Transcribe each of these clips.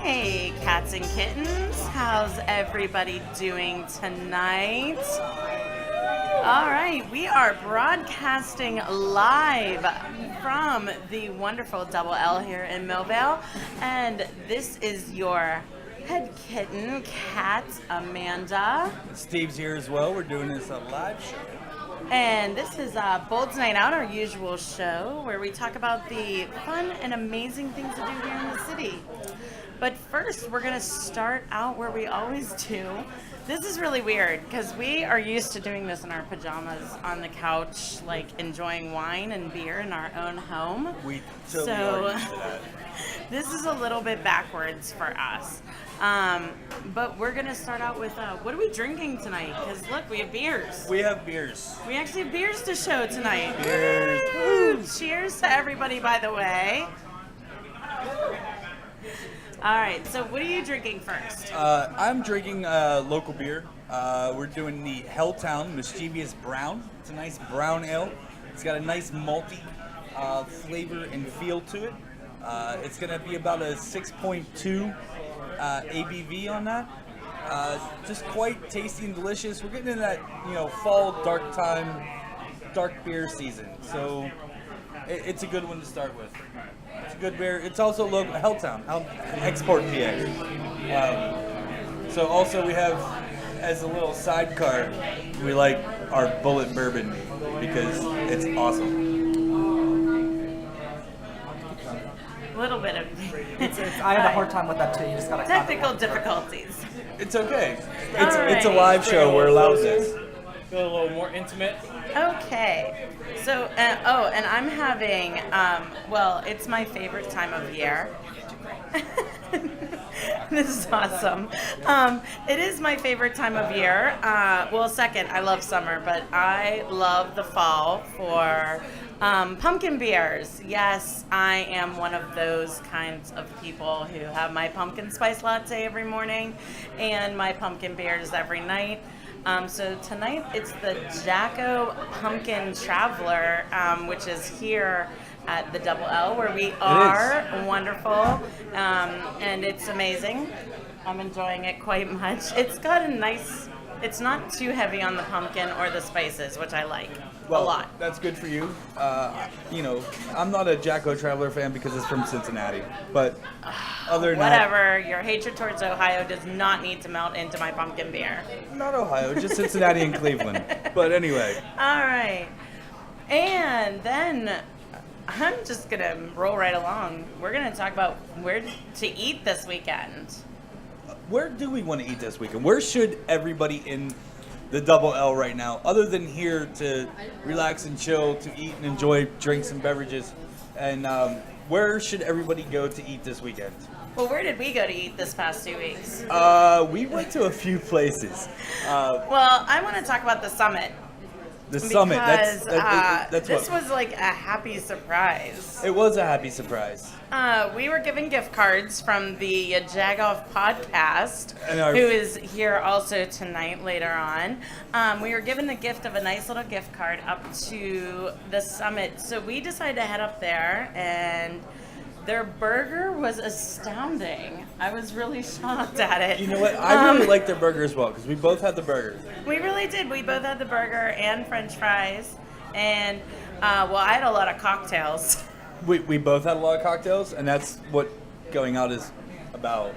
Hey, cats and kittens. How's everybody doing tonight? All right, we are broadcasting live from the wonderful Double L here in Millvale, and this is your head kitten, Cat Amanda. Steve's here as well. We're doing this a live show. And this is Bold's Night Out, our usual show, where we talk about the fun and amazing things to do here in the city. But first, we're going to start out where we always do. This is really weird, because we are used to doing this in our pajamas on the couch, like enjoying wine and beer in our own home. We totally are used to that. This is a little bit backwards for us. But we're going to start out with, what are we drinking tonight? Because look, we have beers. We have beers. We actually have beers to show tonight. Cheers. Woo! Cheers to everybody, by the way. All right, so what are you drinking first? I'm drinking local beer. We're doing the Helltown Mischievous Brown. It's a nice brown ale. It's got a nice malty flavor and feel to it. It's going to be about a 6.2 ABV on that. Just quite tasty and delicious. We're getting in that, fall dark beer season. So it's a good one to start with. It's a good beer. It's also local Helltown, export PA. So also we have, as a little sidecar, we like our Bullet Bourbon because it's awesome. A little bit of I had a hard time with that too. You just gotta technical difficulties. It's okay. Alright. It's a live show. We're allowed this. Feel a little more intimate. Okay. So, and I'm having, it's my favorite time of year. This is awesome. It is my favorite time of year. Second, I love summer, but I love the fall for pumpkin beers. Yes, I am one of those kinds of people who have my pumpkin spice latte every morning and my pumpkin beers every night. So tonight it's the Jacko Pumpkin Traveler, which is here at the Double L, where we are. Wonderful, and it's amazing. I'm enjoying it quite much. It's got a nice, it's not too heavy on the pumpkin or the spices, which I like a lot. That's good for you. I'm not a Jacko Traveler fan because it's from Cincinnati, but other than Whatever, your hatred towards Ohio does not need to melt into my pumpkin beer. not Ohio, just Cincinnati and Cleveland. But anyway, All right, and then I'm just going to roll right along. We're going to talk about where to eat this weekend. where do we want to eat this weekend? Where should everybody in the Double L right now, other than here to relax and chill, to eat and enjoy drinks and beverages, and where should everybody go to eat this weekend? Well, where did we go to eat this past 2 weeks? We went to a few places. Well, I want to talk about the Summit. The Summit, Because that's this what. was like a happy surprise. It was a happy surprise. We were given gift cards from the Jagoff podcast, And our- who is here also tonight later on. We were given the gift of a nice little gift card up to the Summit. So we decided to head up there, and their burger was astounding. I was really shocked at it. You know what? I really like their burger as well because we both had the burger. We really did. We both had the burger and French fries, and I had a lot of cocktails. We both had a lot of cocktails, and that's what going out is about.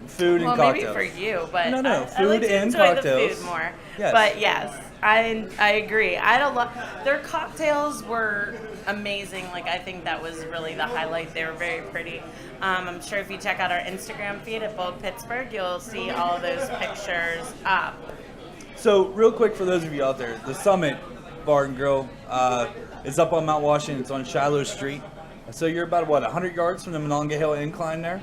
Food and Well, cocktails. maybe for you, but No, I food like to and enjoy cocktails. the food more. Yes. But yes, I agree. I had a lot. Their cocktails were amazing. Like, I think that was really the highlight. They were very pretty. I'm sure if you check out our Instagram feed at Bold Pittsburgh, you'll see all of those pictures up. So, real quick for those of you out there, the Summit Bar and Grill is up on Mount Washington. It's on Shiloh Street. So you're about, 100 yards from the Monongahela Incline there.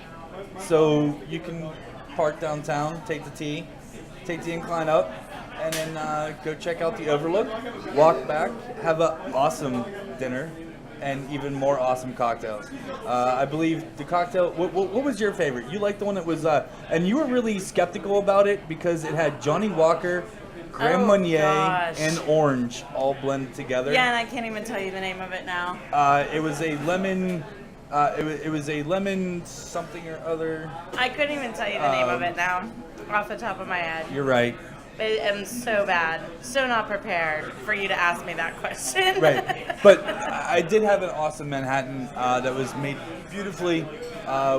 So you can park downtown, take the incline up, and then go check out the overlook, walk back, have an awesome dinner, and even more awesome cocktails. I believe the cocktail, what was your favorite? You liked the one that was, and you were really skeptical about it because it had Johnny Walker, Grand Marnier, gosh. and orange all blended together. Yeah, and I can't even tell you the name of it now. It was a lemon It was a lemon something or other. I couldn't even tell you the name of it now, off the top of my head. You're right. I am so bad, so not prepared for you to ask me that question. Right. But I did have an awesome Manhattan that was made beautifully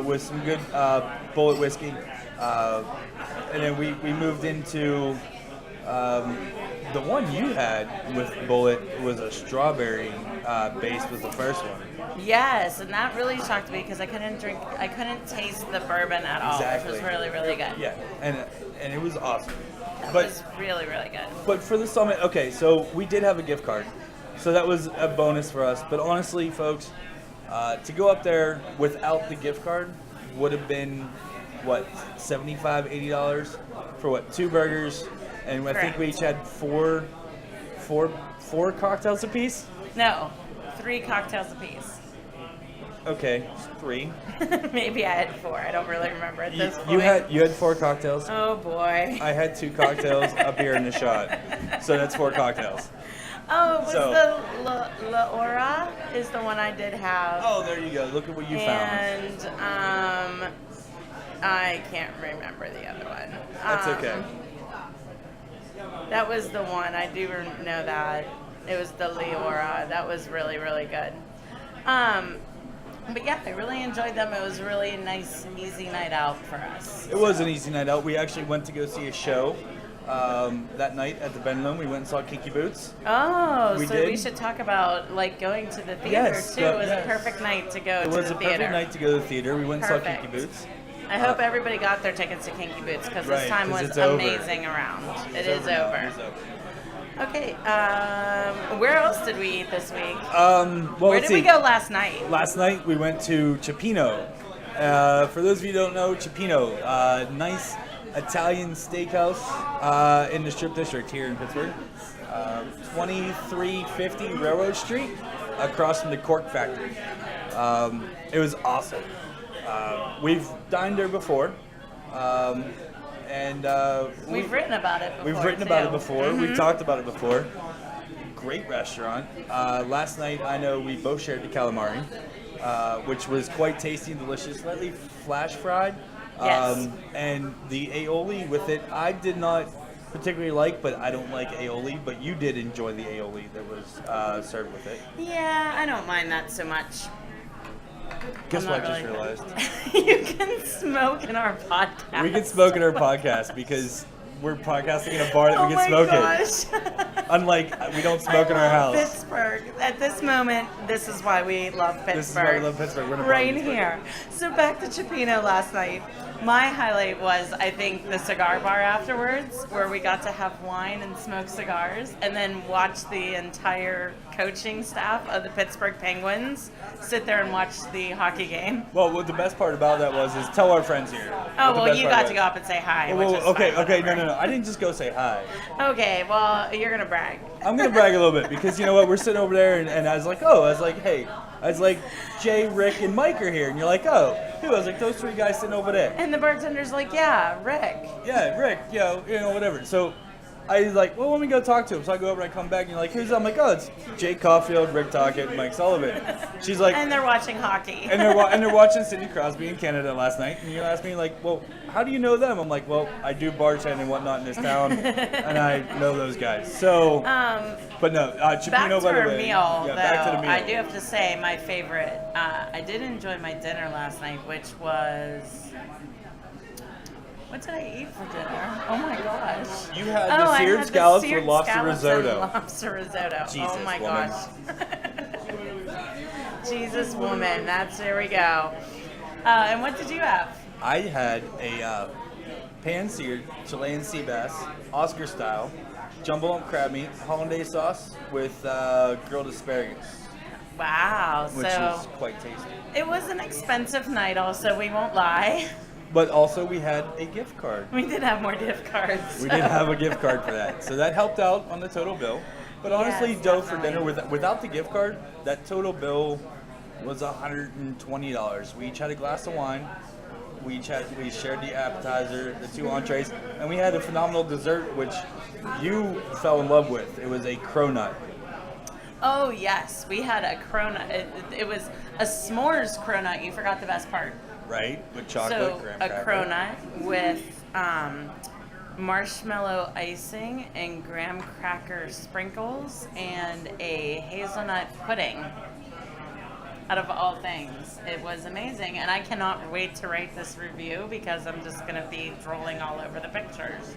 with some good bullet whiskey. And then we moved into the one you had with bullet was a strawberry base was the first one. Yes, and that really shocked me because I couldn't taste the bourbon at all, Exactly. which was really, really good. Yeah, and it was awesome. That But was really, really good. But for the summit, okay, so we did have a gift card. So that was a bonus for us. But honestly, folks, to go up there without the gift card would have been, what, $75, $80 for what, 2 burgers? And I think we each had four cocktails apiece? No, 3 cocktails apiece. Okay, 3. Maybe I had 4. I don't really remember at this point. You had 4 cocktails. Oh boy. I had 2 cocktails, a beer, and a shot. So that's 4 cocktails. Oh, it was So- the La Ora is the one I did have. Oh, there you go. Look at what you found. And I can't remember the other one. That's okay. That was the one. I do know that. It was the Leora. That was really, really good. But yeah, I really enjoyed them. It was really a nice, easy night out for us. It was an easy night out. We actually went to go see a show that night at the Benlum. We went and saw Kinky Boots. Oh, We so did. we should talk about like going to the theater Yes, too. go- It was yes. a perfect night to go It to was the a theater. perfect night to go to the theater. We went and saw Perfect. Kinky Boots. I hope everybody got their tickets to Kinky Boots because Right, this time 'cause was it's over. amazing around. It is now. over. It's over. Okay, where else did we eat this week? Well, Where let's did we see. go last night? Last night we went to Cioppino. For those of you who don't know, Cioppino, nice Italian steakhouse in the Strip District here in Pittsburgh. 2350 Railroad Street, across from the Cork Factory. It was awesome. We've dined there before, and We've written about it before. we've written about it too. before. We've talked about it before. Great restaurant. Last night, I know we both shared the calamari, which was quite tasty and delicious, slightly flash fried. Yes. And the aioli with it, I did not particularly like, but I don't like aioli. But you did enjoy the aioli that was served with it. Yeah, I don't mind that so much. Guess I'm what not I just really- realized? You can smoke in our podcast. We can smoke in our podcast because we're podcasting in a bar that Oh we my can smoke gosh. in. Unlike, we don't smoke in our I love house. Pittsburgh. At this moment, this is why we love Pittsburgh. This is why we love Pittsburgh. We're in a bar Right in Pittsburgh. here. So back to Cioppino last night. My highlight was, I think, the cigar bar afterwards, where we got to have wine and smoke cigars, and then watch the entire coaching staff of the Pittsburgh Penguins sit there and watch the hockey game. Well, what the best part about that was is tell our friends here. Oh, what the well, best you part got was. to go up and say hi. Whoa, which is okay, fine, okay, whatever. no. I didn't just go say hi. Okay, well, you're going to brag. I'm gonna brag a little bit because you know what? We're sitting over there, and I was like, hey, Jay, Rick, and Mike are here, and you're like, oh, who? I was like, those 3 guys sitting over there. And the bartender's like, yeah, Rick. Yeah, Rick, you know, whatever. So I was like, well, let me go talk to him. So I go over and I come back, and you're like, who's that? I'm like, oh, it's Jake Caulfield, Rick Tockett, and Mike Sullivan. She's like, And they're watching hockey. and they're watching Sidney Crosby in Canada last night, and you ask me like, well, how do you know them? I'm like, well, I do bartend and whatnot in this town, and I know those guys. So, but no, Back Cioppino, to by the our way. meal, Yeah, though, back to the meal. I do have to say my favorite. I did enjoy my dinner last night, which was. What did I eat for dinner? Oh my gosh. You had Oh, the I seared had the scallops seared with lobster scallops and risotto. lobster risotto. Jesus, oh my woman. gosh. Jesus, woman. There we go. And what did you have? I had a pan-seared Chilean sea bass, Oscar style, jumbo lump crab meat, hollandaise sauce with grilled asparagus, Wow. which So was quite tasty. it was an expensive night, also, we won't lie. But also we had a gift card. We did have more gift cards. We did have a gift card for that, so that helped out on the total bill. But honestly, Yes, dough for definitely. dinner without the gift card, that total bill was $120. We each had a glass of wine. We shared the appetizer, the 2 entrees, and we had a phenomenal dessert, which you fell in love with. It was a cronut. Oh, yes. We had a cronut. It was a s'mores cronut. You forgot the best part. Right? With chocolate, So graham a cracker. cronut with marshmallow icing and graham cracker sprinkles and a hazelnut pudding. Out of all things, it was amazing, and I cannot wait to write this review because I'm just going to be drooling all over the pictures.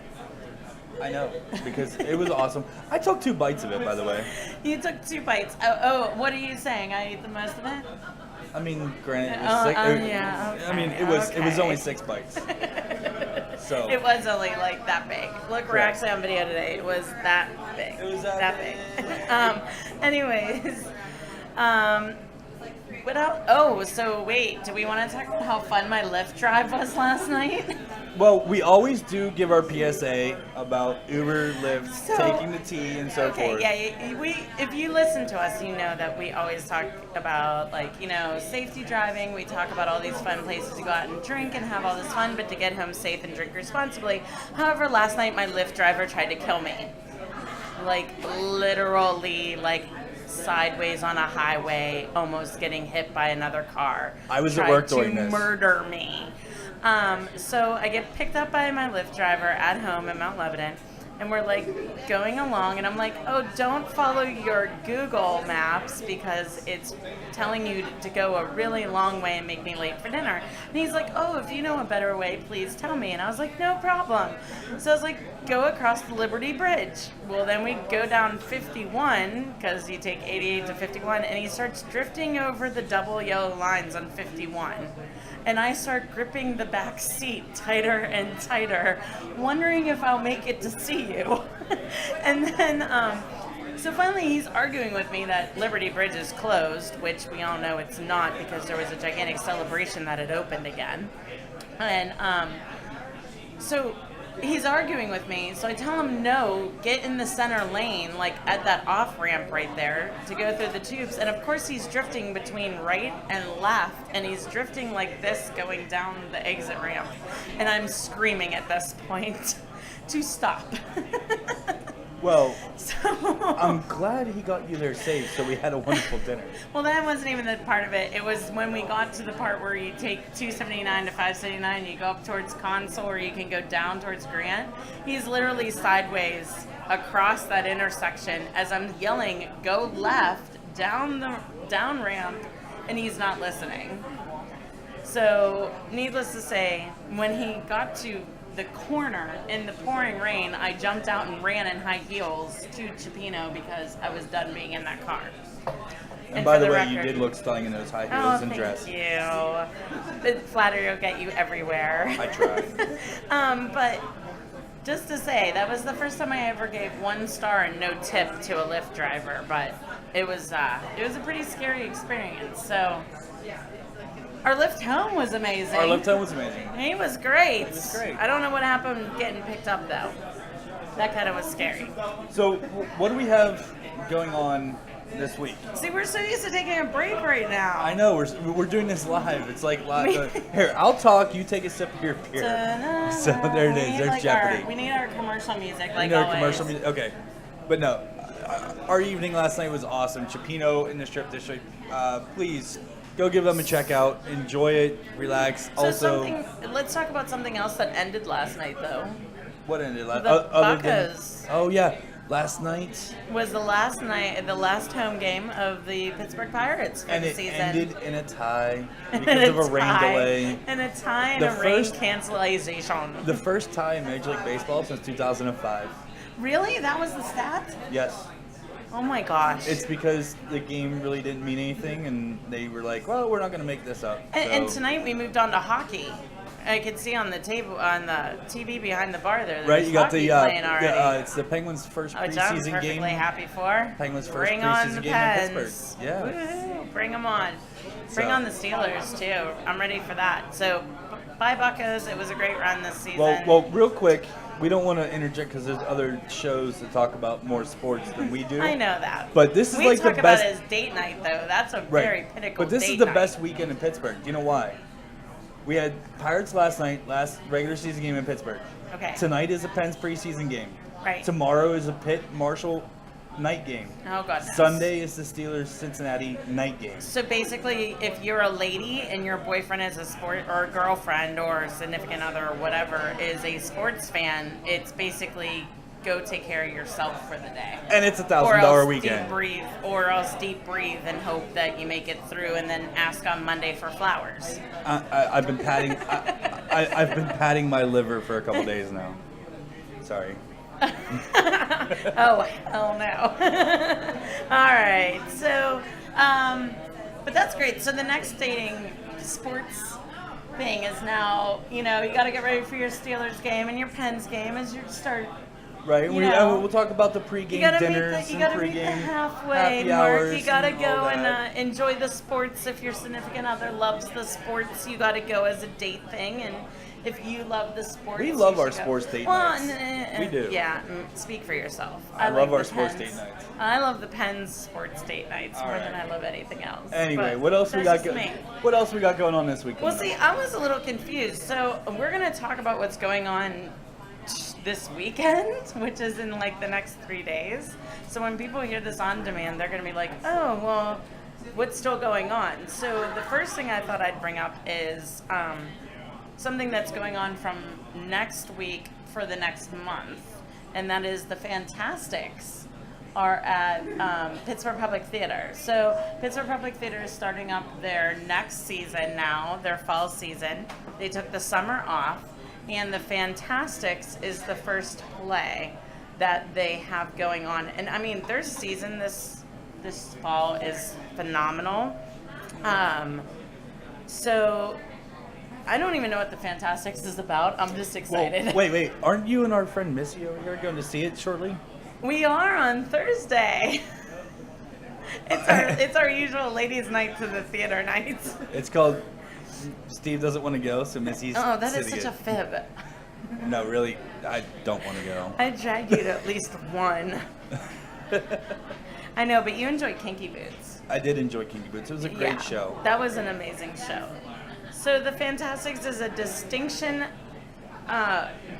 I know, because it was awesome. I took 2 bites of it, by the way. You took 2 bites. Oh, what are you saying? I ate the most of it? I mean, granted, it was 6. Yeah. I mean, okay, it was okay. only 6 bites. So It was only like that big. Look, we're Correct. actually on video today. It was that big. It was that big. Anyways, what else? Oh, so wait, do we want to talk about how fun my Lyft drive was last night? well, we always do give our PSA about Uber, Lyft, So- taking the tea, and so Okay, forth. yeah, if you listen to us, you know that we always talk about, like, safety driving. We talk about all these fun places to go out and drink and have all this fun, but to get home safe and drink responsibly. However, last night my Lyft driver tried to kill me. Like, literally, like, sideways on a highway, almost getting hit by another car. I was at Tried work during to this. murder me. So I get picked up by my Lyft driver at home in Mount Lebanon, and we're like going along, and I'm like, oh, don't follow your Google Maps because it's telling you to go a really long way and make me late for dinner. And he's like, oh, if you know a better way, please tell me. And I was like, no problem. So I was like, go across the Liberty Bridge. Well, then we go down 51 because you take 88 to 51, and he starts drifting over the double yellow lines on 51. And I start gripping the back seat tighter and tighter, wondering if I'll make it to see you. And then, so finally he's arguing with me that Liberty Bridge is closed, which we all know it's not because there was a gigantic celebration that had opened again. And so he's arguing with me, so I tell him no, get in the center lane, like at that off ramp right there to go through the tubes. And of course he's drifting between right and left, and he's drifting like this going down the exit ramp. And I'm screaming at this point to stop. Well, So I'm glad he got you there safe, so we had a wonderful dinner. well, that wasn't even the part of it. It was when we got to the part where you take 279 to 579, you go up towards Consul, or you can go down towards Grant. He's literally sideways across that intersection as I'm yelling, go left, down the down ramp, and he's not listening. So, needless to say, when he got to the corner in the pouring rain, I jumped out and ran in high heels to Chipino because I was done being in that car. And by for the way, you record- did look stunning in those high Oh, heels and thank dress. you. The flattery will get you everywhere. I tried. But just to say, that was the first time I ever gave 1 star and no tip to a Lyft driver. But it was a pretty scary experience. So our Lyft home was amazing. Our left hand was amazing. He was great. It was great. I don't know what happened getting picked up though. That kind of was scary. So, what do we have going on this week? See, we're so used to taking a break right now. I know we're doing this live. It's like live. Here, I'll talk. You take a sip of your beer. So there it is. We need, There's like, Jeopardy. we need our commercial music, like No always. commercial music. Okay, but no, our evening last night was awesome. Chipino in the Strip District. Please go give them a check out. Enjoy it. Relax. So Also, let's talk about something else that ended last night, though. what ended last? The other than- Buccas. Oh yeah, last night, Was the last home game of the Pittsburgh Pirates for and the it season. ended in a tie And because of a rain delay. And a tie and The a rain first- cancellation. The first tie in Major League Baseball since 2005. Really? That was the stat? Yes. Oh my gosh. It's because the game really didn't mean anything, and they were like, "Well, we're not going to make this up." And So- tonight we moved on to hockey. I could see on the table on the TV behind the bar there. right, you got hockey the playing already. it's the Penguins' first Which I'm preseason perfectly game. happy for. Penguins' first Bring on preseason the game Pens. in Pittsburgh. Yeah. Woo-hoo. Bring them on. Bring So- on the Steelers too. I'm ready for that. So, bye Buccas. It was a great run this season. Well, real quick, we don't want to interject because there's other shows that talk about more sports than we do. I know that. But this is we like the talk about best. it as date night though. That's a Right. very pinnacle. But this date is the night. best weekend in Pittsburgh. Do you know why? We had Pirates last night, last regular season game in Pittsburgh. Okay. Tonight is a Pens preseason game. Right. Tomorrow is a Pitt Marshall night game. Oh, goodness. Sunday is the Steelers-Cincinnati night game. So basically, if you're a lady and your boyfriend is a sport, or a girlfriend or a significant other or whatever is a sports fan, it's basically go take care of yourself for the day. And it's Or $1,000 else weekend. deep breathe and hope that you make it through, and then ask on Monday for flowers. I've been patting. I've been patting my liver for a couple days now. Sorry. Oh, hell no. All right. So, but that's great. So the next dating sports thing is now, you got to get ready for your Steelers game and your Pens game as you start. Right. You know, We'll talk about the You pregame gotta dinners meet the and pregame halfway happy mark. hours You gotta and all go and that. enjoy the sports. If your significant other loves the sports, you gotta go as a date thing. And if you love the sports, We love you our should go. sports date Well, nights. We do. Yeah, speak for yourself. I like love our the sports Pens. date nights. I love the Pens sports date nights All more right. than I love anything else. Anyway, But what else we got? that's just me. What else we got going on this week? Well, see, I was a little confused. So we're gonna talk about what's going on this weekend, which is in like the next 3 days. So when people hear this on demand, they're gonna be like, oh, well, what's still going on? So the first thing I thought I'd bring up is something that's going on from next week for the next month, and that is the Fantasticks are at Pittsburgh Public Theater. So Pittsburgh Public Theater is starting up their next season now, their fall season. They took the summer off, and the Fantasticks is the first play that they have going on. And I mean, their season this fall is phenomenal. So I don't even know what the Fantasticks is about. I'm just excited. Well, wait. Aren't you and our friend Missy over here going to see it shortly? We are on Thursday. It's our usual ladies' night to the theater nights. It's called Steve Doesn't Want to Go, so Missy's Oh, that is sitting such a fib. No, really, I don't want to go. I dragged you to at least one. I know, but you enjoyed Kinky Boots. I did enjoy Kinky Boots. It was a great Yeah, show. That was an amazing show. So the Fantasticks is a distinction,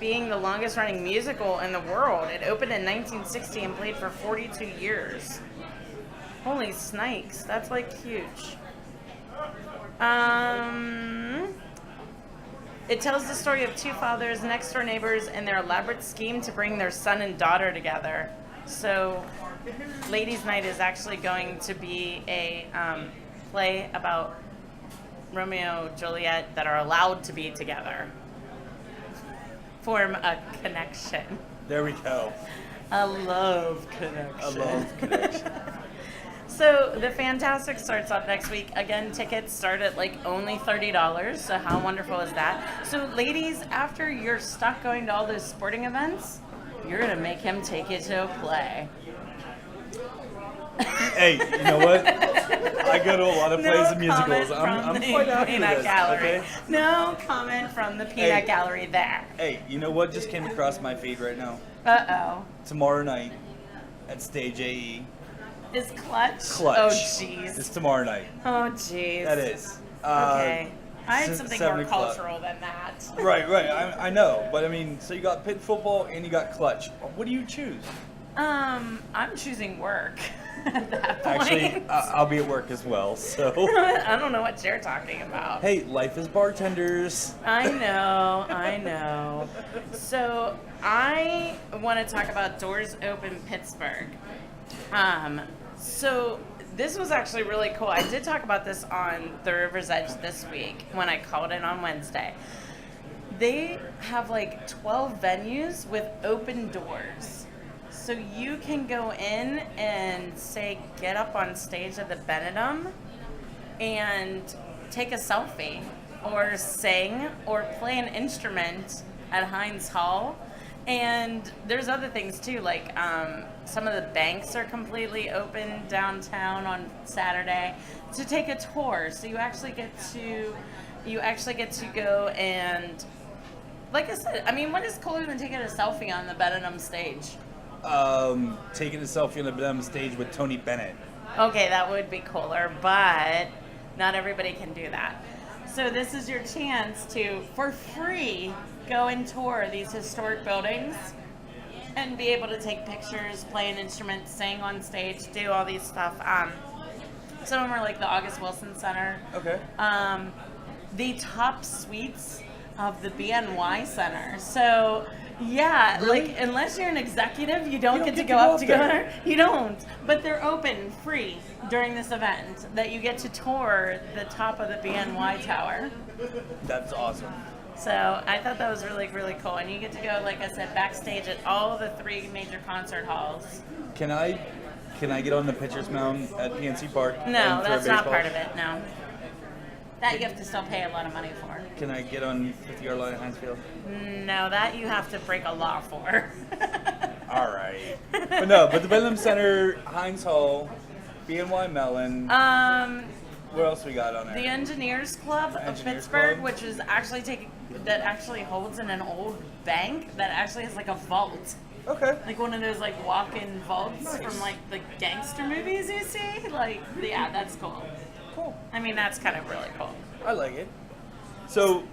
being the longest running musical in the world. It opened in 1960 and played for 42 years. Holy snakes, that's like huge. It tells the story of two fathers, next door neighbors, and their elaborate scheme to bring their son and daughter together. So Ladies' Night is actually going to be a play about Romeo and Juliet that are allowed to be together. Form a connection. There we go. A love connection. A love connection. So the Fantastic starts up next week. Again, tickets start at like only $30. So how wonderful is that? So ladies, after you're stuck going to all those sporting events, you're gonna make him take you to a play. Hey, you know what? I go to a lot of plays and musicals. I'm the quite happy with peanut this. gallery. Okay? No comment from the peanut Hey. gallery there. Hey, you know what just came across my feed right now? Uh-oh. Tomorrow night at Stage AE. Is Clutch? Clutch. Oh, jeez. It's tomorrow night. Oh, jeez. That is. Okay. I had something 7 more o'clock. cultural than that. Right. I know. But I mean, so you got Pitt football and you got Clutch. What do you choose? I'm choosing work at that point. Actually, I'll be at work as well, so. I don't know what you're talking about. Hey, life is bartenders. I know. So I want to talk about Doors Open Pittsburgh. So this was actually really cool. I did talk about this on the River's Edge this week when I called in on Wednesday. They have like 12 venues with open doors. So you can go in and say, get up on stage at the Benedum and take a selfie or sing or play an instrument at Heinz Hall. And there's other things too, like some of the banks are completely open downtown on Saturday to take a tour. So you actually get to go and, like I said, I mean, what is cooler than taking a selfie on the Benedum stage? Taking a selfie on the Benedum stage with Tony Bennett. Okay, that would be cooler, but not everybody can do that. So this is your chance to, for free, go and tour these historic buildings and be able to take pictures, play an instrument, sing on stage, do all these stuff. Some of them are like the August Wilson Center. Okay. The top suites of the BNY Center. So, yeah, Really? like unless you're an executive, you don't get to get go to go up up together. You don't. But they're open, free during this event. That you get to tour the top of the BNY Tower. That's awesome. So I thought that was really, really cool. And you get to go, like I said, backstage at all of the 3 major concert halls. Can I get on the pitcher's mound at PNC Park? No, and throw that's not baseball? part of it, no. That you have to still pay a lot of money for. Can I get on 50-yard line at Heinz Field? No, that you have to break a law for. All right. But the Benham Center, Heinz Hall, BNY Mellon. What else we got on there? The Engineers Club of Engineers Pittsburgh, Club. which is actually holds in an old bank that actually has like a vault. Okay. Like one of those like walk-in vaults Nice. from like the gangster movies you see. Like, yeah, that's cool. Cool. I mean, that's kind of really cool. I like it. So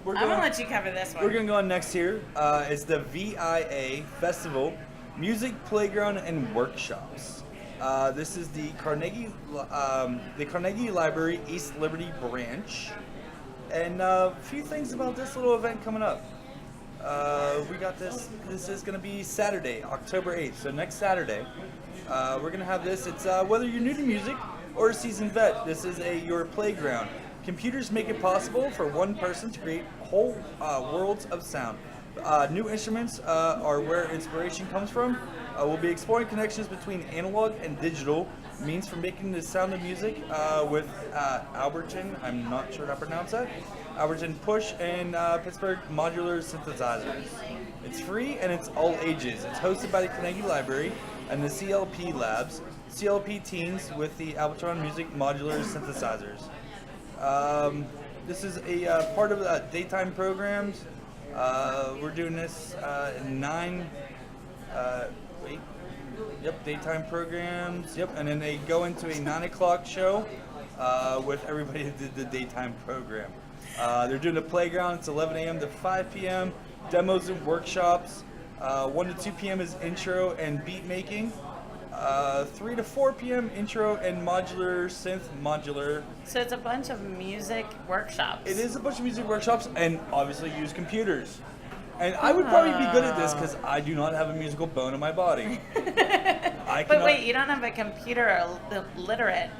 I'm gonna let you cover this one. We're gonna go on next here. It's the VIA Festival, Music Playground and Workshops. This is the Carnegie Library East Liberty branch, and a few things about this little event coming up. We got this. This is gonna be Saturday, October 8th. So next Saturday, we're gonna have this. It's whether you're new to music or a seasoned vet. This is your playground. Computers make it possible for one person to create whole worlds of sound. New instruments are where inspiration comes from. We'll be exploring connections between analog and digital means for making the sound of music with Alberton, I'm not sure how to pronounce that, Alberton Push and Pittsburgh Modular Synthesizers. It's free and it's all ages. It's hosted by the Carnegie Library and the CLP Labs, CLP Teens with the Alberton Music Modular Synthesizers. This is a part of the daytime programs. We're doing this in 9, daytime programs. Yep, and then they go into a 9 o'clock show with everybody that did the daytime program. They're doing the playground. It's 11 a.m. to 5 p.m. Demos and workshops. 1 to 2 p.m. is intro and beat making. 3 to 4 p.m. intro and modular. So it's a bunch of music workshops. It is a bunch of music workshops and obviously use computers. And I would probably be good at this because I do not have a musical bone in my body. But wait, you don't have a computer or literate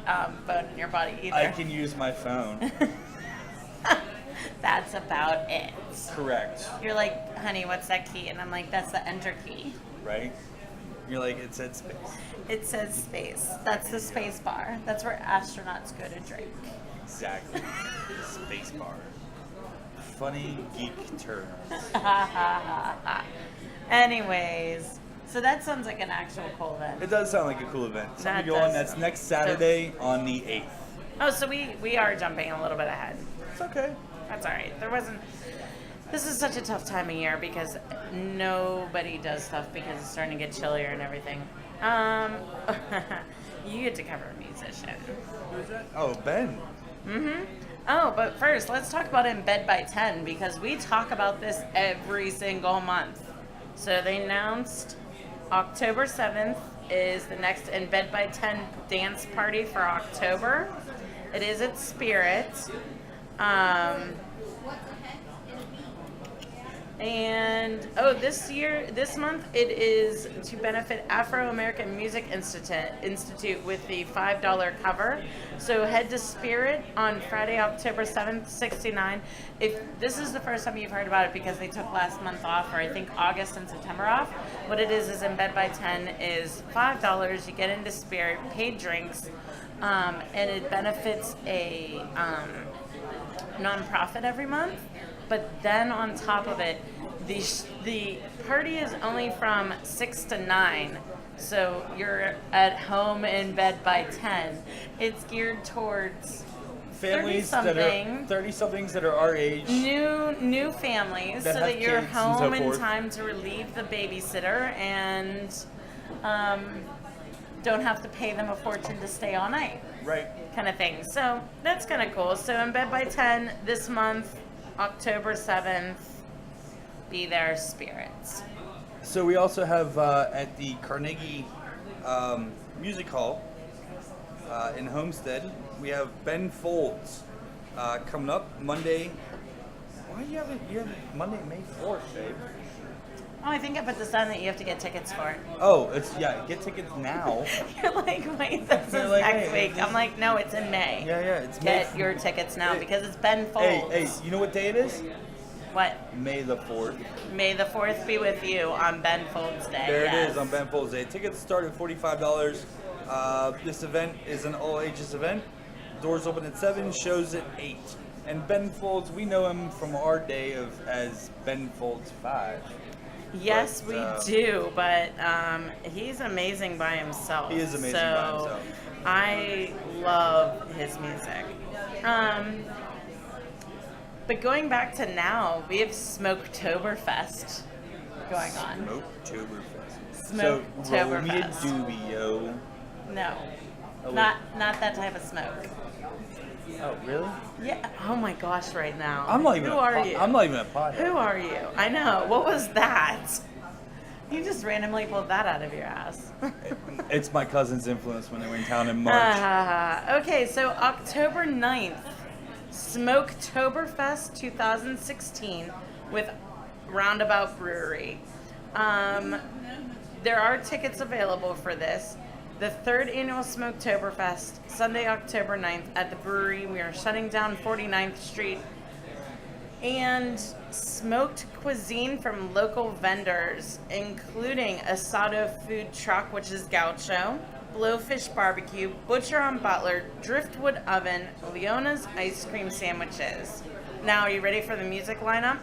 bone in your body either. I can use my phone. That's about it. Correct. You're like, honey, what's that key? And I'm like, that's the enter key. Right? You're like, it said space. It says space. That's the space bar. That's where astronauts go to drink. Exactly. Space bar. Funny geek terms. Anyways, so that sounds like an actual cool event. It does sound like a cool event. Something That to go on. does That's sound- next Saturday on the 8th. Oh, so we are jumping a little bit ahead. It's okay. That's all right. This is such a tough time of year because nobody does stuff because it's starting to get chillier and everything. You get to cover a musician. Who is that? Oh, Ben. Oh, but first, let's talk about In Bed by 10 because we talk about this every single month. So they announced October 7th is the next In Bed by 10 dance party for October. It is at Spirit. And this month it is to benefit Afro-American Music Institute with the $5 cover. So head to Spirit on Friday, October 7th, 69. If this is the first time you've heard about it because they took last month off, or I think August and September off, what it is In Bed by 10 is $5. You get into Spirit, paid drinks, and it benefits a nonprofit every month. But then on top of it, the party is only from 6 to 9. So you're at home in bed by 10. It's geared towards Families that are 30-somethings that are our age. New families, That so have that you're kids and so home in forth. time to relieve the babysitter and don't have to pay them a fortune to stay all night. Right. Kind of thing. So that's kind of cool. So In Bed by 10 this month, October 7th, be there, spirits. So we also have at the Carnegie Music Hall in Homestead, we have Ben Folds coming up Monday. Why do you have it Monday, May 4th, babe? Oh, I think I put this on that you have to get tickets for. Oh, get tickets now. You're like, wait, this You're is like, next hey, week. I'm like, no, it's in May. Yeah, it's Get May. your tickets now because it's Ben Folds. Hey, you know what day it is? What? May the 4th. May the 4th be with you on Ben Folds Day. There yes. it is on Ben Folds Day. Tickets start at $45. This event is an all ages event. Doors open at 7, shows at 8. And Ben Folds, we know him from our day as Ben Folds 5. Yes, But, we do, but he's amazing by himself. He is amazing by himself. I love his music. But going back to now, we have Smokedober Fest going on. Smokedober Fest. Smokedober So roll me a Fest. doobie, yo. No, Oh, wait. not that type of smoke. Oh, really? Yeah. Oh my gosh! Right now. I'm not even. Who are you? I'm not even a pothead. Who are you? I know. What was that? You just randomly pulled that out of your ass. It's my cousin's influence when they were in town in March. Okay, so October 9th, Smokedober Fest 2016 with Roundabout Brewery. There are tickets available for this. The third annual Smokedober Fest, Sunday, October 9th at the brewery. We are shutting down 49th Street. And smoked cuisine from local vendors, including Asado Food Truck, which is Gaucho, Blowfish Barbecue, Butcher on Butler, Driftwood Oven, Leona's Ice Cream Sandwiches. Now, are you ready for the music lineup?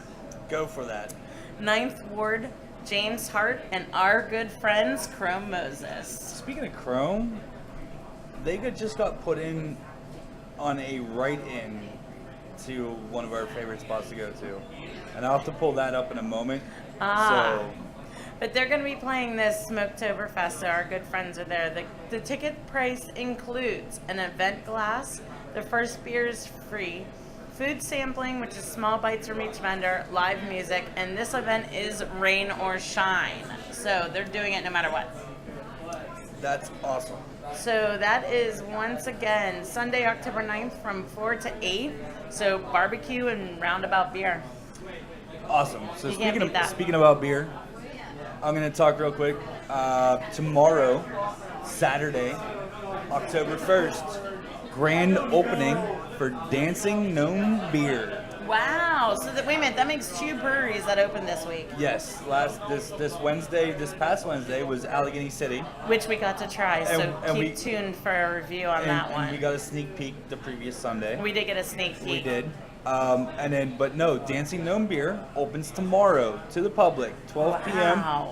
Go for that. Ninth Ward, James Hart, and our good friends, Chrome Moses. Speaking of Chrome, they just got put in on a write-in to one of our favorite spots to go to. And I'll have to pull that up in a moment. So, But they're going to be playing this Smokedober Fest, so our good friends are there. The ticket price includes an event glass, the first beer is free, food sampling, which is small bites from each vendor, live music, and this event is rain or shine. So they're doing it no matter what. that's awesome. So that is, once again, Sunday, October 9th from 4 to 8. So barbecue and roundabout beer. Awesome. So You can't beat that. speaking about beer, I'm going to talk real quick. Tomorrow, Saturday, October 1st, grand opening for Dancing Gnome Beer. Wow. So wait a minute, that makes 2 breweries that opened this week. Yes, this past Wednesday was Allegheny City. Which we got to try, so And keep tuned for a review on that one. And we got a sneak peek the previous Sunday. We did get a sneak peek. We did. But no, Dancing Gnome Beer opens tomorrow to the public, 12 Wow.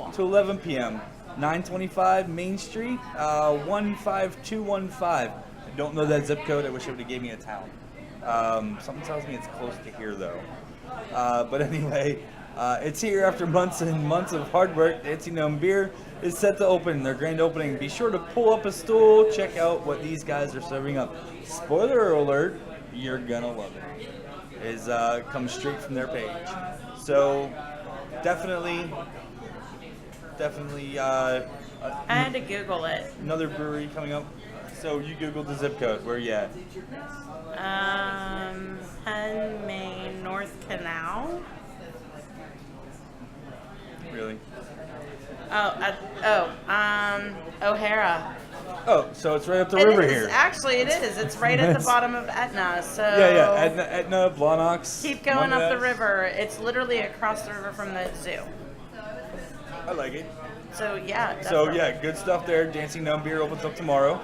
p.m. to 11 p.m. 925 Main Street, 15215. I don't know that zip code. I wish it would have gave me a town. Something tells me it's close to here, though. But anyway, it's here after months and months of hard work. Dancing Gnome Beer is set to open their grand opening. Be sure to pull up a stool, check out what these guys are serving up. Spoiler alert, you're gonna love it. Comes straight from their page. So definitely. I had to Google it. Another brewery coming up. So you Googled the zip code. Where are you at? Penn, Maine, North Canal. Really? O'Hara. Oh, so it's right up the It river is. here. Actually, it is. It's right at the bottom of Etna. So Yeah. Etna, Blonox. keep going up the Monadez. river. It's literally across the river from the zoo. I like it. So yeah. So definitely. yeah, good stuff there. Dancing Gnome Beer opens up tomorrow.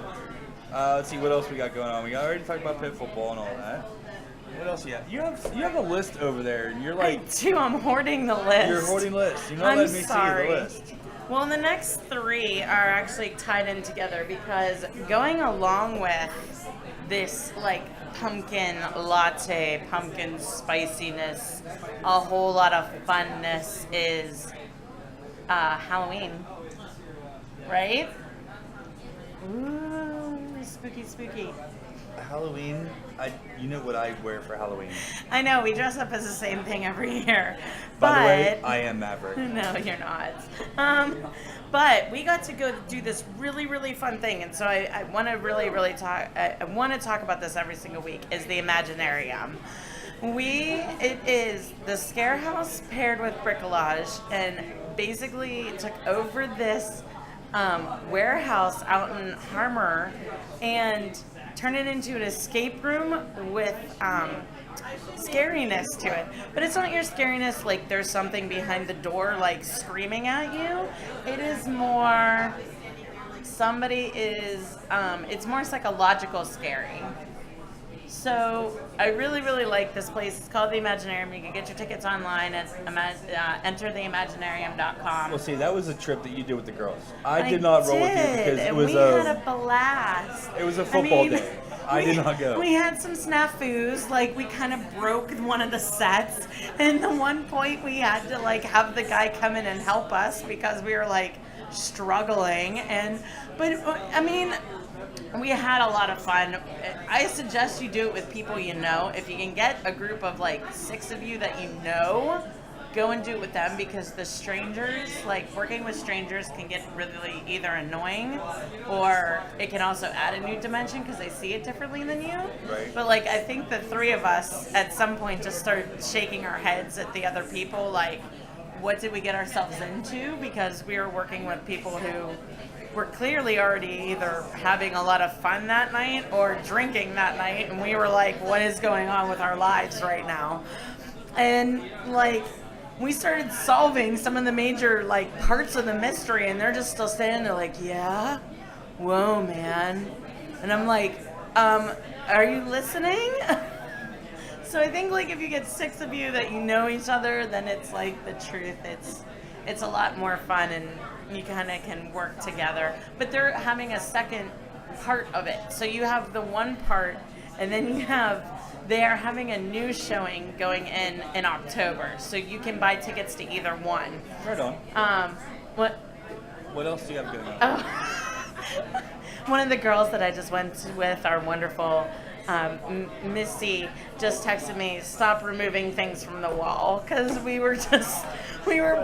Let's see what else we got going on. We already talked about pit football and all that. What else you have? You have a list over there, and you're like, I'm hoarding the list. you're hoarding lists. You're not I'm letting me sorry. see the list. Well, the next 3 are actually tied in together because going along with this like pumpkin latte, pumpkin spiciness, a whole lot of funness is Halloween, right? Ooh, spooky, spooky. Halloween. You know what I wear for Halloween. I know, we dress up as the same thing every year. By the way, I am Maverick. No, you're not. But we got to go do this really, really fun thing, and so I want to really talk. I want to talk about this every single week. Is the Imaginatorium. It is the scare house paired with bricolage, and basically took over this warehouse out in Harmer and turned it into an escape room with scariness to it. But it's not your scariness like there's something behind the door like screaming at you. It is more it's more psychological scary. So I really like this place. It's called the Imaginationarium. You can get your tickets online at entertheimaginarium.com. Well, see, that was a trip that you did with the girls. I did not roll with you because it was we had a blast. It was a football day. I did not go. We had some snafus. Like, we kind of broke one of the sets. And at one point, we had to, like, have the guy come in and help us because we were, like, struggling. But I mean, we had a lot of fun. I suggest you do it with people you know. If you can get a group of, like, 6 of you that you know, go and do it with them, because the strangers, like working with strangers can get really either annoying or it can also add a new dimension because they see it differently than you. Right. But like, I think the 3 of us at some point just started shaking our heads at the other people, like, what did we get ourselves into? Because we were working with people who were clearly already either having a lot of fun that night or drinking that night, and we were like, what is going on with our lives right now? And like, we started solving some of the major like parts of the mystery, and they're just still standing there like, yeah, whoa, man. And I'm like, are you listening? So I think like if you get 6 of you that you know each other, then it's like the truth. It's a lot more fun, and you kind of can work together. But they're having a second part of it. So you have the one part, and then they are having a new showing going in October. So you can buy tickets to either one. Right on. What else do you have going on? Oh. One of the girls that I just went with, our wonderful Missy, just texted me, stop removing things from the wall, because we were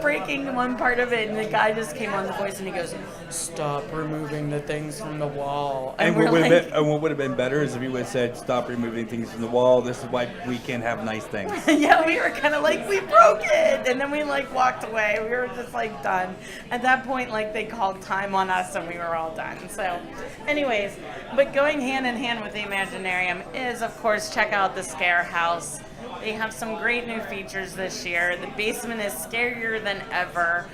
breaking one part of it, and the guy just came on the voice and he goes, stop removing the things from the wall. And what would have been better is if you would have said, stop removing things from the wall, this is why we can't have nice things. Yeah, we were kind of like, we broke it, and then we like walked away. We were just like done. At that point, like, they called time on us and we were all done. So anyways, but going hand in hand with the Imaginarium is, of course, check out the Scare House. They have some great new features this year. The basement is scarier than ever.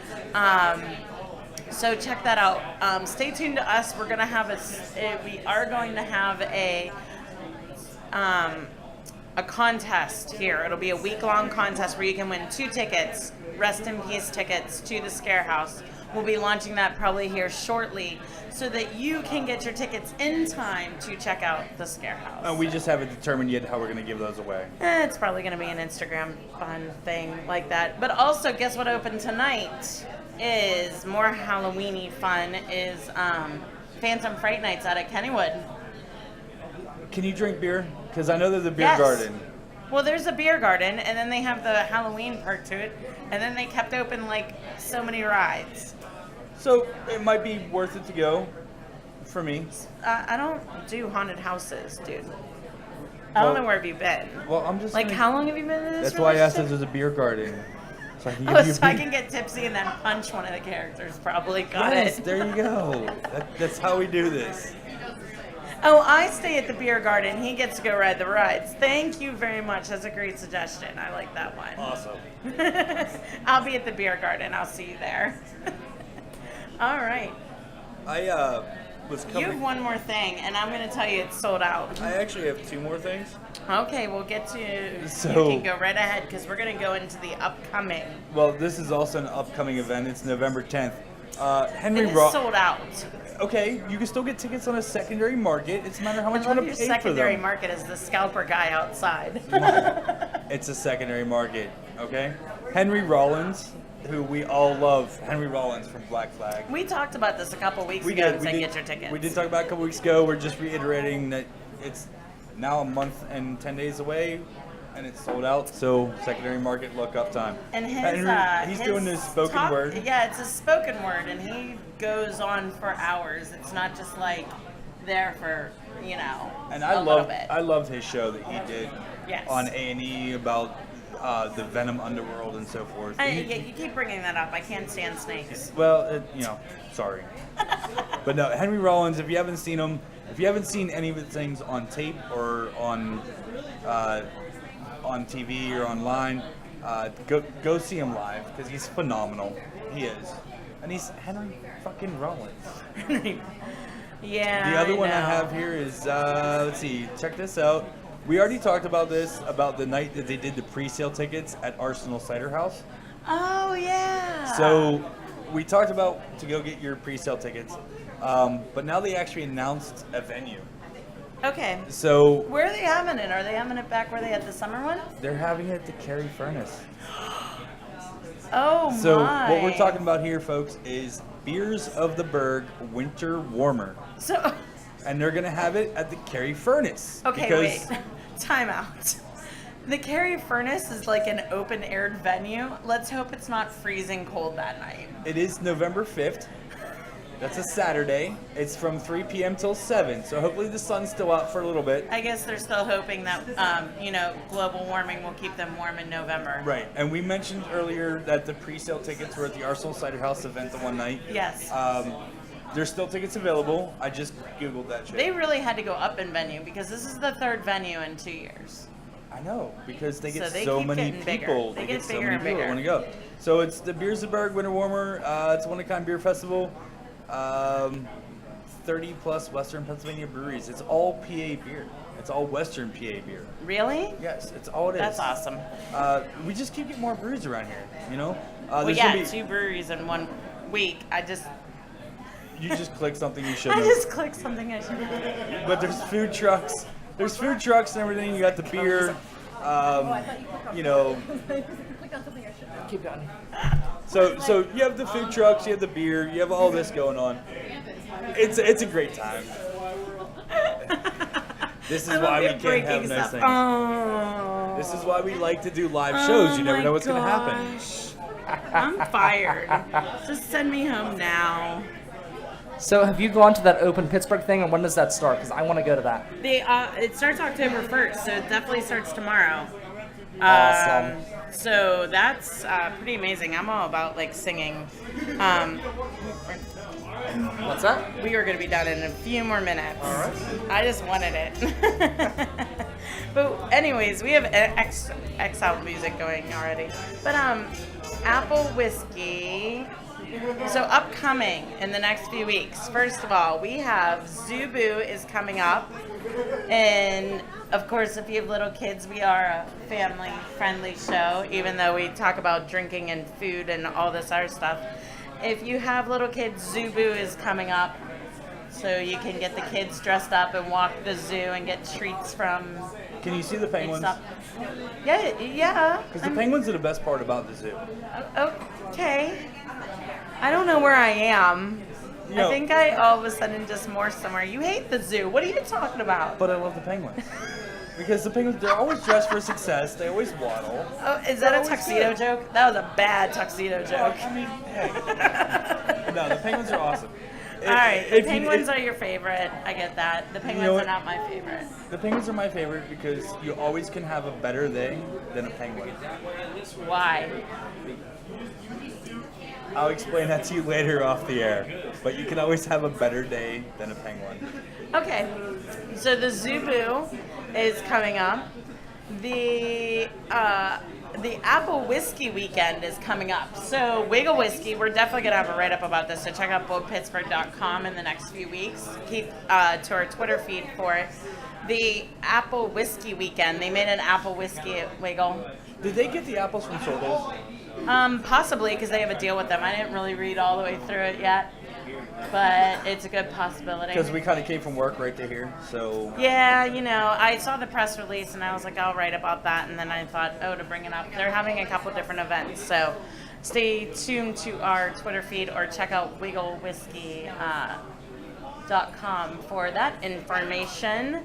So check that out. Stay tuned to us. We are going to have a contest here. It'll be a week-long contest where you can win 2 tickets, Rest in Peace tickets to the Scare House. We'll be launching that probably here shortly, so that you can get your tickets in time to check out the Scare House. We just haven't determined yet how we're going to give those away. It's probably going to be an Instagram fun thing like that. But also, guess what opened tonight is more Halloween-y fun, is Phantom Fright Nights out at Kennywood. Can you drink beer? Because I know there's a beer Yes. garden. Well, there's a beer garden, and then they have the Halloween part to it, and then they kept open like so many rides. So it might be worth it to go for me. I don't do haunted houses, dude. I don't know where have you been. Well, I'm just like, how long have you been in this That's why I asked if relationship? there's a beer garden. So I can So I can get tipsy and then punch one of the characters, probably. Got Yes, it. there you go. That's how we do this. Oh, I stay at the beer garden. He gets to go ride the rides. Thank you very much. That's a great suggestion. I like that one. Awesome. I'll be at the beer garden. I'll see you there. All right. I was coming. You have one more thing, and I'm going to tell you it's sold out. I actually have 2 more things. Okay, we'll get to. So- you can go right ahead, because we're going to go into the upcoming. Well, this is also an upcoming event. It's November 10th. Henry It is Rollins. sold out. Okay, you can still get tickets on a secondary market. It's a matter of how much you I love want your to pay for secondary them. market is the scalper guy outside. It's a secondary market, okay? Henry Rollins, who we all love. Henry Rollins from Black Flag. We talked about this a couple weeks We ago did. and said get your tickets. We did talk about it a couple weeks ago. We're just reiterating that it's now a month and 10 days away, and it's sold out. So secondary market lookup time. And He's doing his spoken word. Yeah, it's a spoken word, and he goes on for hours. It's not just like there for And a little bit. I loved his show that he did Yes. on A&E about the Venom underworld and so forth. You keep bringing that up. I can't stand snakes. Well, sorry. But no, Henry Rollins, if you haven't seen him, if you haven't seen any of his things on tape or on TV or online, go see him live because he's phenomenal. He is. And he's Henry fucking Rollins. Yeah. The other one I know. have here is, let's see, check this out. We already talked about this, about the night that they did the pre-sale tickets at Arsenal Cider House. Oh, yeah. So we talked about to go get your pre-sale tickets, but now they actually announced a venue. Okay. So Where are they having it? Are they having it back where they had the summer one? they're having it at the Carey Furnace. Oh, So my. what we're talking about here, folks, is Beers of the Berg Winter Warmer. So, And they're going to have it at the Carey Furnace. okay, because wait. Time out. The Carey Furnace is like an open-aired venue. Let's hope it's not freezing cold that night. It is November 5th. That's a Saturday. It's from 3 p.m. till 7. So hopefully the sun's still out for a little bit. I guess they're still hoping that, global warming will keep them warm in November. Right. And we mentioned earlier that the pre-sale tickets were at the Arsenal Cider House event the one night. Yes. There's still tickets available. I just Googled that shit. They really had to go up in venue because this is the third venue in 2 years. I know, because they get So they so keep many getting bigger. people. They They get get so bigger many and people that bigger. want to go. So it's the Beersburg Winter Warmer. It's a one-of-a-kind beer festival. 30 plus Western Pennsylvania breweries. It's all PA beer. It's all Western PA beer. Really? Yes, it's all it is. That's awesome. We just keep getting more breweries around here, Well, there's yeah, gonna be- 2 breweries in 1 week. You just clicked something you I shouldn't have. just clicked something I should have. But there's food trucks. There's food trucks and everything. You got the beer. Keep going. So you have the food trucks. You have the beer. You have all this going on. It's a great time. This is I why love we you can't breaking have nice stuff. things. Oh. This is why we like to do live shows. You never my know what's going to happen. gosh. I'm fired. Just send me home now. So have you gone to that open Pittsburgh thing, and when does that start? Because I want to go to that. It starts October 1st, so it definitely starts tomorrow. Awesome. So that's pretty amazing. I'm all about singing. What's that? We were going to be done in a few more minutes. All right. I just wanted it. But anyways, we have X out music going already. But apple whiskey. So upcoming in the next few weeks. First of all, we have Zubu is coming up. And of course, if you have little kids, we are a family-friendly show, even though we talk about drinking and food and all this other stuff. If you have little kids, Zubu is coming up. So you can get the kids dressed up and walk the zoo and get treats from Can you see the penguins? stuff. Yeah. Because the penguins are the best part about the zoo. Okay. I don't know where I am. No. I think I all of a sudden just morphed somewhere. You hate the zoo. What are you talking about? But I love the penguins. Because the penguins, they're always dressed for success. They always waddle. Oh, is that a tuxedo joke? That was a bad tuxedo joke. I mean, hey. No, the penguins are awesome. All right, the penguins are your favorite. I get that. The penguins know are what? not my favorite. The penguins are my favorite because you always can have a better day than a penguin. Why? I'll explain that to you later off the air. But you can always have a better day than a penguin. Okay, so the Zubu is coming up. The Apple Whiskey Weekend is coming up. So Wiggle Whiskey, we're definitely going to have a write-up about this, so check out boldpittsburgh.com in the next few weeks. Keep to our Twitter feed for it. The Apple Whiskey Weekend, they made an apple whiskey at Wiggle. Did they get the apples from Solos? Possibly, because they have a deal with them. I didn't really read all the way through it yet, but it's a good possibility. Because we kind of came from work right to here, so... Yeah, I saw the press release and I was like, I'll write about that. And then I thought, to bring it up. They're having a couple different events. So stay tuned to our Twitter feed or check out wigglewhiskey.com for that information.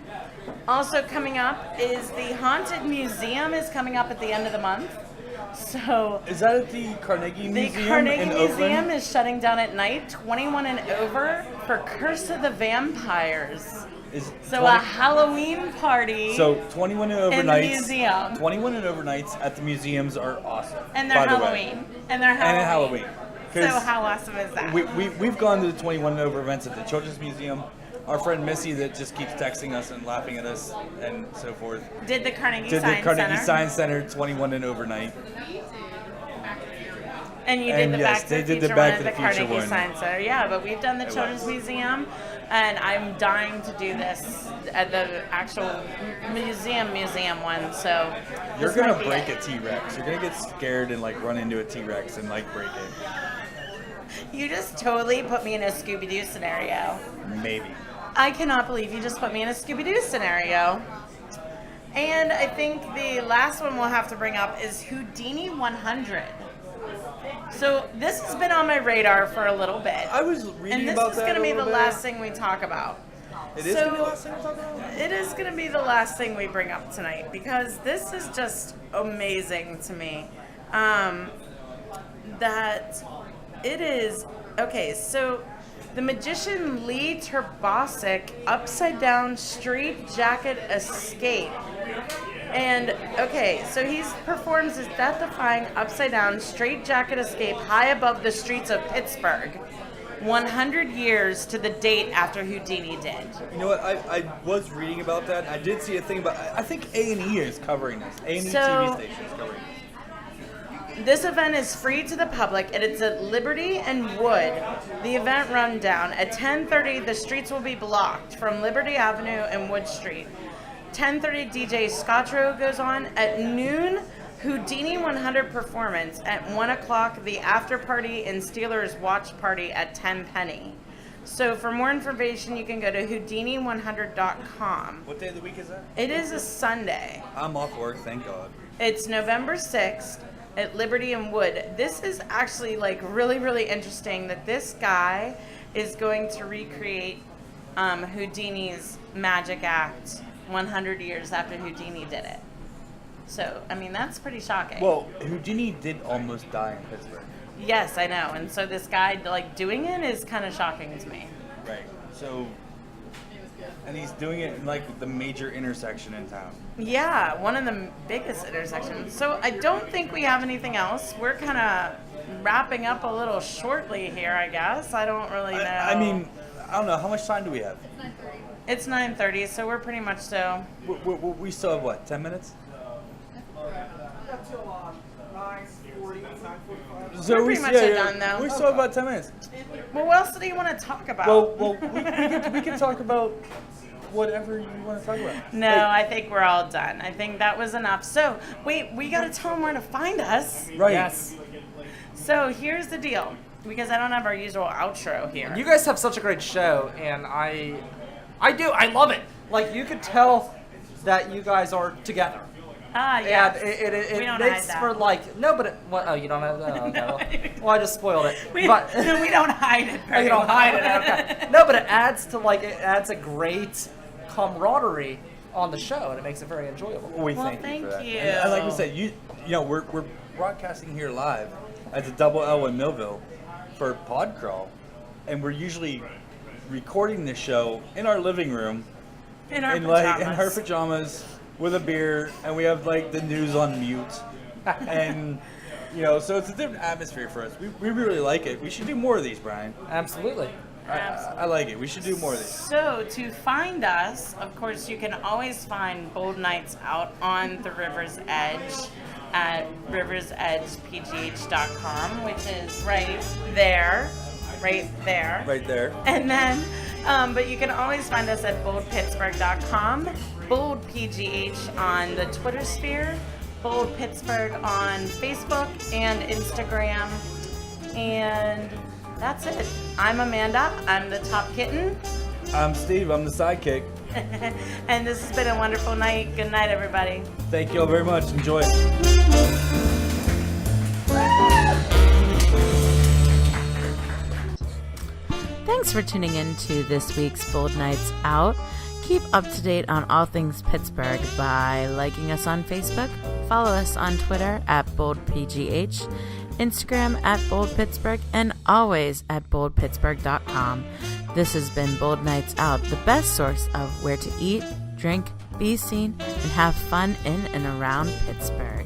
Also coming up is the Haunted Museum is coming up at the end of the month. So Is that at the Carnegie the Museum Carnegie in Museum Oakland? is shutting down at night, 21 and over, for Curse of the Vampires. Is So 20 a Halloween party. So 21 and over in the nights. museum. 21 and over nights at the museums are awesome. And they're by the way. Halloween. And they're Halloween. And Halloween. So 'Cause how awesome is that? We've gone to the 21 and over events at the Children's Museum. Our friend Missy that just keeps texting us and laughing at us and so forth. Did the Carnegie Did the Science Carnegie Center. Science Center 21 and over night. And you did And the yes, Back to they the did the Future Back one to at the the Future Carnegie one. Science Center. Yeah, but we've done the Children's Museum, and I'm dying to do this at the actual museum one. So You're this gonna might be break it. a T-Rex. You're gonna get scared and like run into a T-Rex and like break it. You just totally put me in a Scooby-Doo scenario. Maybe. I cannot believe you just put me in a Scooby-Doo scenario. And I think the last one we'll have to bring up is Houdini 100. So this has been on my radar for a little bit. I was reading And this about is that going to a be the little bit. last thing we talk about. It is So- gonna be the last thing we're talking about. It is going to be the last thing we bring up tonight because this is just amazing to me. That it is okay. So the magician Lee Terbosic upside down straight jacket escape. And okay, so he performs his death-defying upside-down straight jacket escape high above the streets of Pittsburgh, 100 years to the date after Houdini did. You know what? I was reading about that. I did see a thing about. I think A&E is covering this. A&E So- TV station is covering this. This event is free to the public, and it's at Liberty and Wood. The event rundown at 10:30. The streets will be blocked from Liberty Avenue and Wood Street. 10:30, DJ Scotro goes on. At noon, Houdini 100 performance. At 1 o'clock, the after party and Steelers watch party at 10 penny. So for more information, you can go to Houdini100.com. What day of the week is that? It is a Sunday. I'm off work, thank God. It's November 6th at Liberty and Wood. This is actually like really, really interesting that this guy is going to recreate Houdini's magic act 100 years after Houdini did it. So, I mean, that's pretty shocking. Well, Houdini did almost die in Pittsburgh. Yes, I know. And so this guy like doing it is kind of shocking to me. Right. So, and he's doing it in like the major intersection in town. Yeah, one of the biggest intersections. So I don't think we have anything else. We're kind of wrapping up a little shortly here, I guess. I don't really know. I mean, I don't know. How much time do we have? It's 9:30, so we're pretty much so. We still have what, 10 minutes? So We're pretty much done, though. We still have about 10 minutes. Well, what else do you want to talk about? Well, we can talk about whatever you want to talk about. No, I think we're all done. I think that was enough. So, wait, we got to tell them where to find us. Right. Yes. So, here's the deal. Because I don't have our usual outro here. You guys have such a great show, and I love it. Like, you could tell that you guys are together. Ah, yeah. And it We don't makes hide that. for like, no, but, oh, you don't have that? Oh, okay. Well, I just spoiled it. No, we don't hide it. Oh, Very you don't well. hide it, okay. No, but it adds a great camaraderie on the show, and it makes it very enjoyable. We Well, thank you for that. thank you. And like we said, you know, we're broadcasting here live at the Double L in Millvale for Pod Crawl, and we're usually recording this show in our living room In our in her pajamas with a beer, and we have like the news on mute, and you know, so it's a different atmosphere for us. We really like it. We should do more of these, Brian. Absolutely. I like it. We should do more of these. So to find us, of course, you can always find Bold Nights Out on the River's Edge at riversedgepgh.com, which is right there. Right there. And then, but you can always find us at boldpittsburgh.com, Bold PGH on the Twitter sphere, Bold Pittsburgh on Facebook and Instagram, and that's it. I'm Amanda. I'm the top kitten, I'm Steve. I'm the sidekick. and this has been a wonderful night. Good night, everybody. Thank you all very much. Enjoy. Thanks for tuning in to this week's Bold Nights Out. Keep up to date on all things Pittsburgh by liking us on Facebook, follow us on Twitter at BoldPGH, Instagram at BoldPittsburgh, and always at BoldPittsburgh.com. This has been Bold Nights Out, the best source of where to eat, drink, be seen, and have fun in and around Pittsburgh.